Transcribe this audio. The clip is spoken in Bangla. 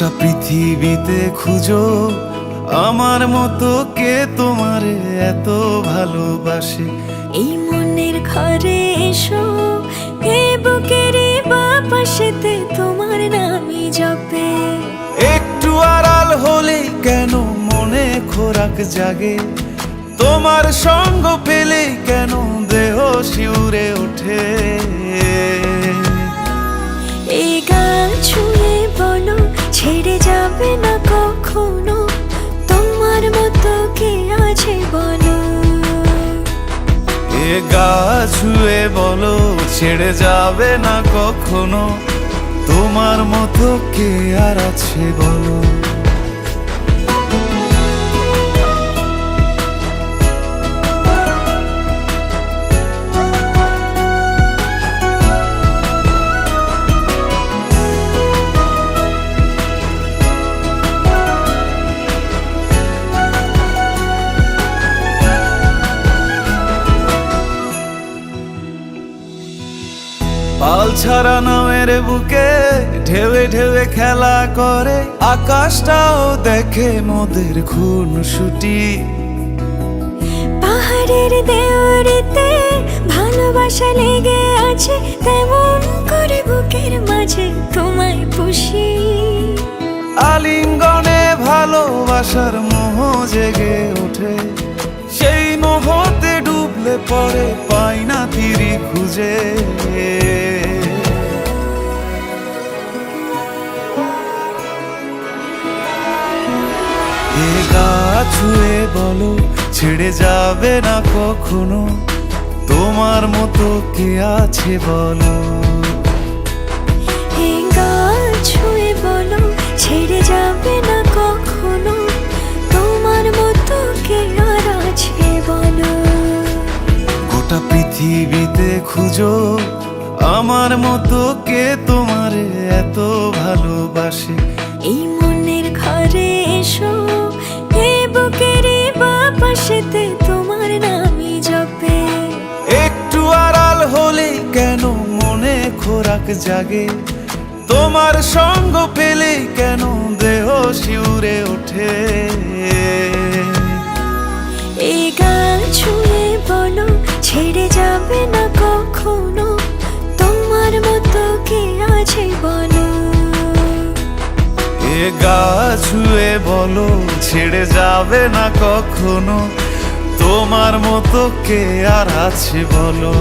গোটা পৃথিবীতে খুঁজো আমার মতো কে তোমারে এত ভালোবাসে। এই মনের ঘরে এসো, এ বুকের বাপাশেতে তোমার নামই জপে। একটু আড়াল হলেই কেন মনে খোরাক জাগে, তোমার সঙ্গ পেলেই কেন দেহ শিউরে ওঠে। এই গান ছুঁয়ে বলো ছেড়ে যাবে না কখনো, তোমার মতো কে আছে বলো। এ গা ছুঁয়ে বলো ছেড়ে যাবে না কখনো, তোমার মতো কে আর আছে বলো। পাল ছাড়া নামের বুকে ঢেউে ঢেউে খেলা করে, আকাশটাও দেখে মোদের খুনসুটি। পাহাড়ের দেওয়ারিতে ভালোবাসা লেগে আছে, তেমন করে বুকের মাঝে তোমায় পুষি। আলিঙ্গনে ভালোবাসার মোহ জেগে ওঠে, সেই মোহতে ডুবলে পড়ে পাই না তীরি খুঁজে। এ গা ছুঁয়ে বলো ছেড়ে যাবে না কখনো, তোমার মতো কে আছে বলো। এ গা ছুঁয়ে বলো ছেড়ে যাবে না কখনো, তোমার মতো কে আর আছে বলো। গোটা পৃথিবীতে খুঁজো আমার মতো কে তোমারে এত ভালোবাসে। এই মনের ঘরে এসো, এ বুকের বাপাশেতে তোমার নামই জপে। একটু আড়াল হলেই কেন মনে খোরাক জাগে, তোমার সঙ্গ পেলেই কেন দেহ শিউরে ওঠে। এই গান ছুঁয়ে বলো ছেড়ে যাবে না কখনো, তোমার মতো কে আছে বলো। এ গা ছুঁয়ে বলো ছেড়ে যাবে না কখনো, তোমার মতো কে আর আছে বলো।